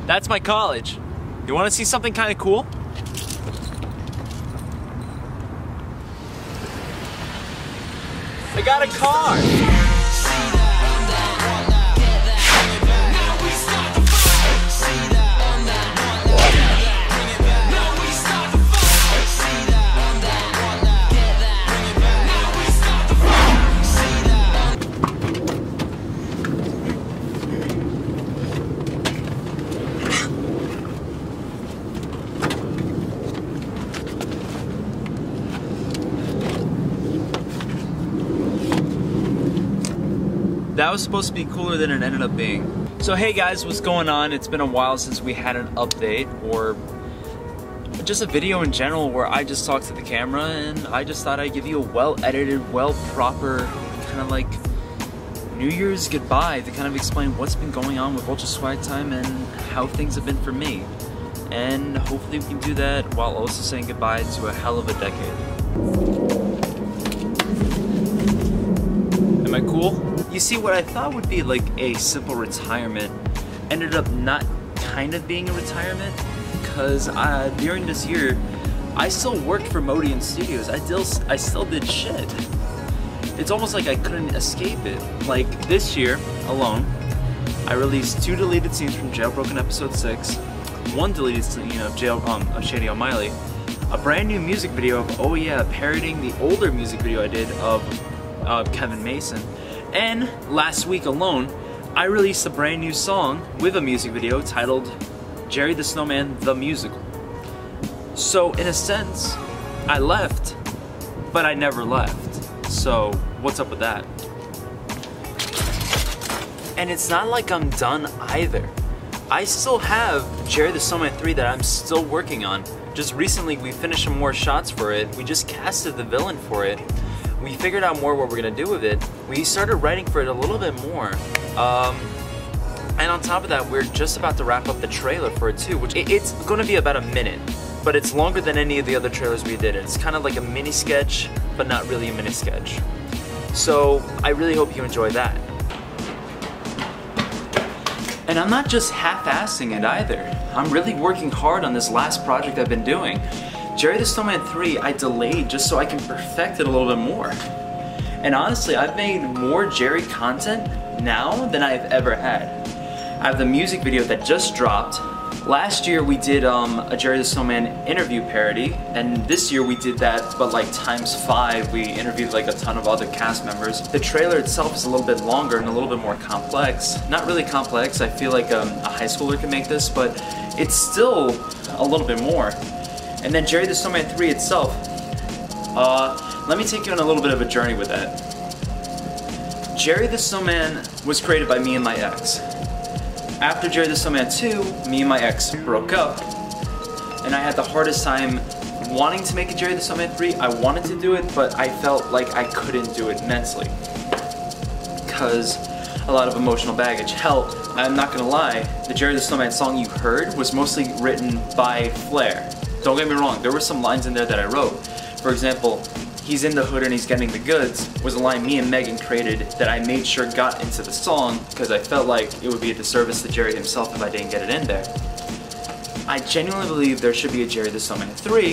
That's my college. You want to see something kind of cool? I got a car! That was supposed to be cooler than it ended up being. So hey guys, what's going on? It's been a while since we had an update or just a video in general where I just talked to the camera, and I just thought I'd give you a well-edited, well-proper kind of like New Year's goodbye to kind of explain what's been going on with Ultra Swag Time and how things have been for me. And hopefully we can do that while also saying goodbye to a hell of a decade. Am I cool? You see, what I thought would be like a simple retirement ended up not kind of being a retirement, because during this year I still worked for Modian Studios. I still did shit. It's almost like I couldn't escape it. Like this year alone, I released 2 deleted scenes from Jailbroken episode 6, 1 deleted scene of Shady O'Malley, a brand new music video of Oh Yeah, parodying the older music video I did of Kevin Mason. And last week alone, I released a brand new song with a music video titled Jerry the Snowman the Musical. So in a sense, I left, but I never left. So what's up with that? And it's not like I'm done either. I still have Jerry the Snowman 3 that I'm still working on. Just recently we finished some more shots for it. We just casted the villain for it. We figured out more what we're gonna do with it. We started writing for it a little bit more. And on top of that, we're just about to wrap up the trailer for it too, which it's gonna be about a minute, but it's longer than any of the other trailers we did. It's kind of like a mini sketch, but not really a mini sketch. So I really hope you enjoy that. And I'm not just half-assing it either. I'm really working hard on this last project I've been doing. Jerry the Snowman 3 I delayed just so I can perfect it a little bit more. And honestly, I've made more Jerry content now than I've ever had. I have the music video that just dropped. Last year we did a Jerry the Snowman interview parody, and this year we did that but like ×5. We interviewed like a ton of other cast members. The trailer itself is a little bit longer and a little bit more complex. Not really complex, I feel like a high schooler can make this, but it's still a little bit more. And then Jerry the Snowman 3 itself, let me take you on a little bit of a journey with that. Jerry the Snowman was created by me and my ex. After Jerry the Snowman 2, me and my ex broke up, and I had the hardest time wanting to make a Jerry the Snowman 3. I wanted to do it, but I felt like I couldn't do it mentally, because a lot of emotional baggage. Hell, I'm not gonna lie, the Jerry the Snowman song you heard was mostly written by Flair. Don't get me wrong, there were some lines in there that I wrote. For example, he's in the hood and he's getting the goods was a line me and Megan created that I made sure got into the song because I felt like it would be a disservice to Jerry himself if I didn't get it in there. I genuinely believe there should be a Jerry the Snowman 3,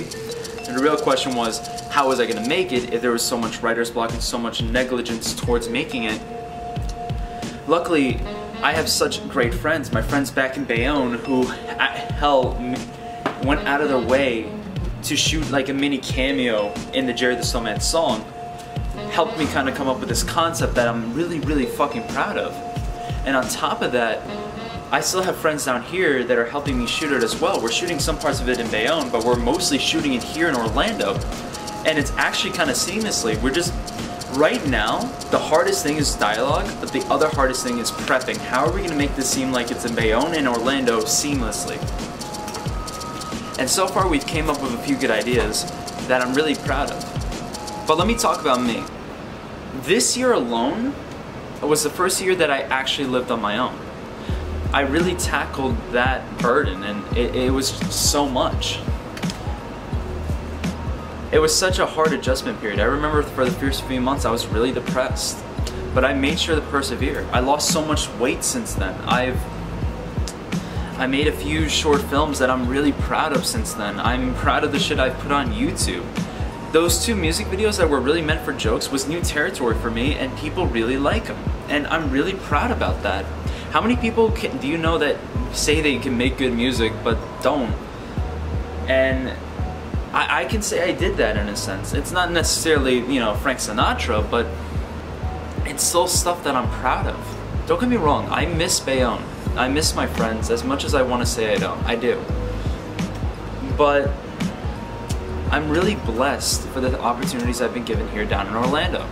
and the real question was, how was I going to make it if there was so much writer's block and so much negligence towards making it? Luckily, I have such great friends, my friends back in Bayonne, who, hell, went out of their way to shoot like a mini cameo in the Jerry the Snowman song, helped me kind of come up with this concept that I'm really, really fucking proud of. And on top of that, I still have friends down here that are helping me shoot it as well. We're shooting some parts of it in Bayonne, but we're mostly shooting it here in Orlando. And it's actually kind of seamlessly. We're just, right now, the hardest thing is dialogue, but the other hardest thing is prepping. How are we gonna make this seem like it's in Bayonne and Orlando seamlessly? And so far we've came up with a few good ideas that I'm really proud of. But let me talk about me. This year alone was the first year that I actually lived on my own. I really tackled that burden, and it was so much. It was such a hard adjustment period. I remember for the first few months I was really depressed, but I made sure to persevere. I lost so much weight since then. I made a few short films that I'm really proud of since then. I'm proud of the shit I've put on YouTube. Those 2 music videos that were really meant for jokes was new territory for me, and people really like them. And I'm really proud about that. How many people do you know that say they can make good music but don't? And I can say I did that in a sense. It's not necessarily, you know, Frank Sinatra, but it's still stuff that I'm proud of. Don't get me wrong, I miss Bayonne. I miss my friends as much as I want to say I don't. I do. But I'm really blessed for the opportunities I've been given here down in Orlando.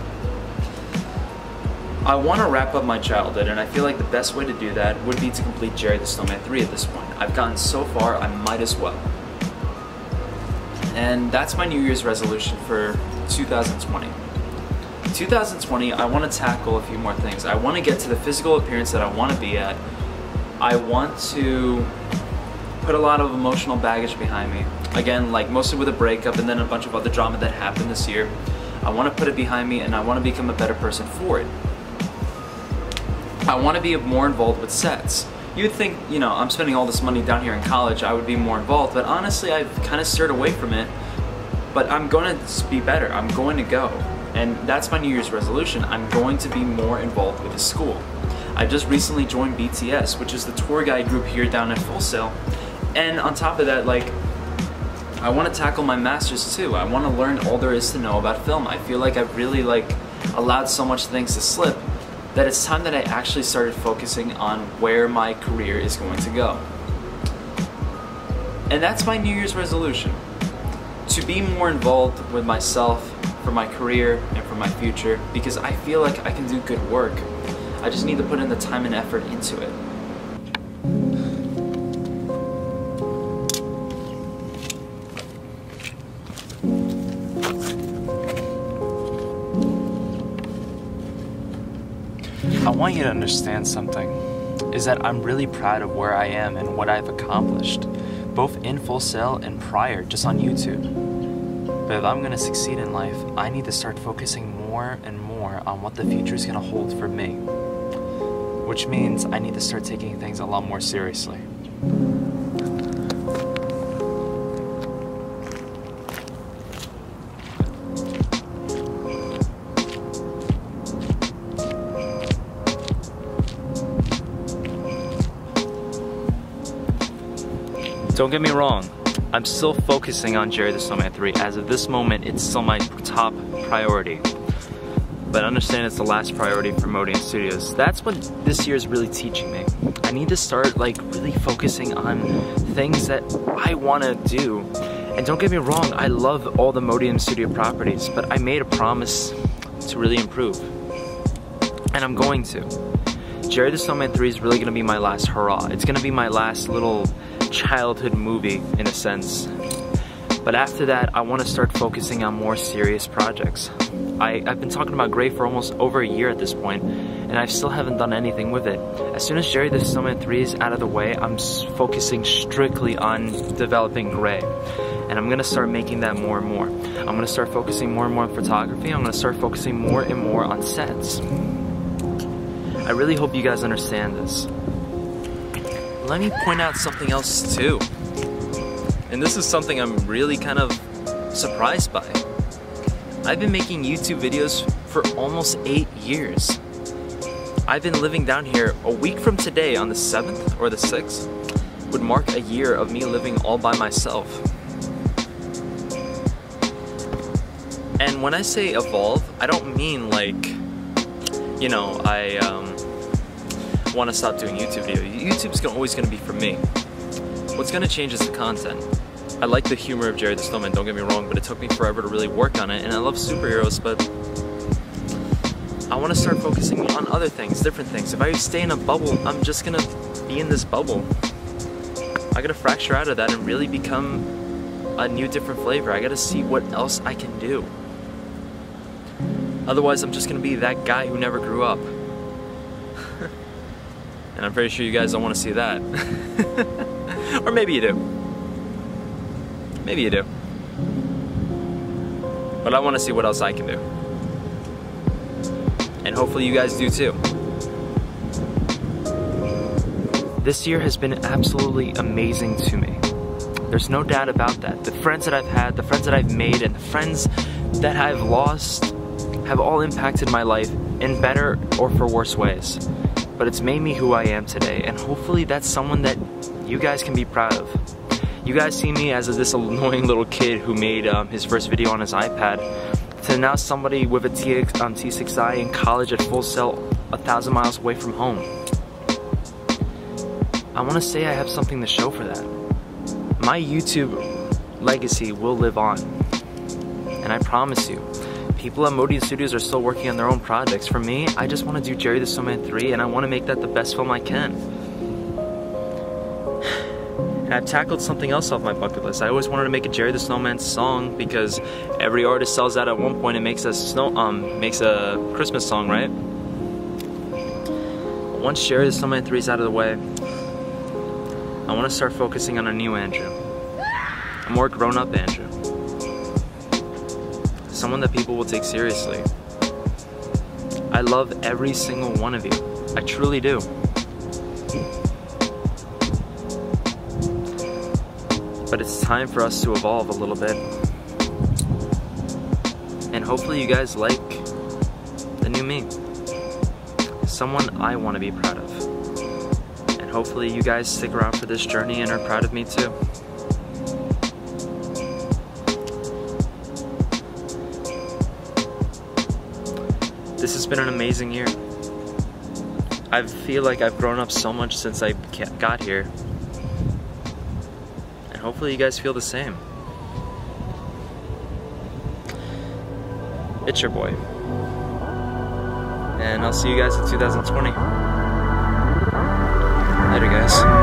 I want to wrap up my childhood, and I feel like the best way to do that would be to complete Jerry the Snowman 3 at this point. I've gotten so far, I might as well. And that's my New Year's resolution for 2020. 2020, I want to tackle a few more things. I want to get to the physical appearance that I want to be at. I want to put a lot of emotional baggage behind me. Again, like mostly with a breakup and then a bunch of other drama that happened this year. I want to put it behind me, and I want to become a better person for it. I want to be more involved with sets. You'd think, you know, I'm spending all this money down here in college, I would be more involved, but honestly I've kind of steered away from it. But I'm going to be better. I'm going to go. And that's my New Year's resolution. I'm going to be more involved with the school. I just recently joined BTS, which is the tour guide group here down at Full Sail. And on top of that, like, I want to tackle my masters too. I want to learn all there is to know about film. I feel like I've really allowed so much things to slip that it's time that I actually started focusing on where my career is going to go. And that's my New Year's resolution. To be more involved with myself, for my career, and for my future, because I feel like I can do good work. I just need to put in the time and effort into it. I want you to understand something, is that I'm really proud of where I am and what I've accomplished, both in Full Sail and prior, just on YouTube. But if I'm going to succeed in life, I need to start focusing more and more on what the future is going to hold for me. Which means I need to start taking things a lot more seriously. Don't get me wrong, I'm still focusing on Jerry the Snowman 3. As of this moment, it's still my top priority. But understand it's the last priority for Modeon Studios. That's what this year is really teaching me. I need to start really focusing on things that I want to do. And don't get me wrong, I love all the Modeon Studio properties, but I made a promise to really improve. And I'm going to. Jerry the Snowman 3 is really going to be my last hurrah. It's going to be my last little childhood movie in a sense. But after that, I want to start focusing on more serious projects. I've been talking about Gray for almost over a year at this point, and I still haven't done anything with it. As soon as Jerry the Snowman 3 is out of the way, I'm focusing strictly on developing Gray. And I'm going to start making that more and more. I'm going to start focusing more and more on photography. I'm going to start focusing more and more on sets. I really hope you guys understand this. Let me point out something else too. And this is something I'm really kind of surprised by. I've been making YouTube videos for almost 8 years. I've been living down here. A week from today, on the 7th or the 6th, would mark a year of me living all by myself. And when I say evolve, I don't mean you know, I want to stop doing YouTube videos. YouTube's always going to be for me. What's going to change is the content. I like the humor of Jerry the Snowman, don't get me wrong, but it took me forever to really work on it, and I love superheroes, but I want to start focusing on other things, different things. If I stay in a bubble, I'm just going to be in this bubble. I got to fracture out of that and really become a new, different flavor. I got to see what else I can do. Otherwise, I'm just going to be that guy who never grew up. And I'm pretty sure you guys don't want to see that. Or maybe you do. Maybe you do. But I want to see what else I can do. And hopefully you guys do too. This year has been absolutely amazing to me. There's no doubt about that. The friends that I've had, the friends that I've made, and the friends that I've lost have all impacted my life in better or for worse ways. But it's made me who I am today, and hopefully that's someone that you guys can be proud of. You guys see me as this annoying little kid who made his first video on his iPad, to now somebody with a T6i in college at Full Sail 1,000 miles away from home. I want to say I have something to show for that. My YouTube legacy will live on, and I promise you, people at Modian Studios are still working on their own projects. For me, I just want to do Jerry the Snowman 3, and I want to make that the best film I can. And I've tackled something else off my bucket list. I always wanted to make a Jerry the Snowman song, because every artist sells out at one point and makes a Christmas song, right? Once Jerry the Snowman 3 is out of the way, I want to start focusing on a new Andrew. A more grown-up Andrew. Someone that people will take seriously. I love every single one of you. I truly do. But it's time for us to evolve a little bit. And hopefully you guys like the new me. Someone I want to be proud of. And hopefully you guys stick around for this journey and are proud of me too. This has been an amazing year. I feel like I've grown up so much since I got here. And hopefully you guys feel the same. It's your boy. And I'll see you guys in 2020. Later, guys.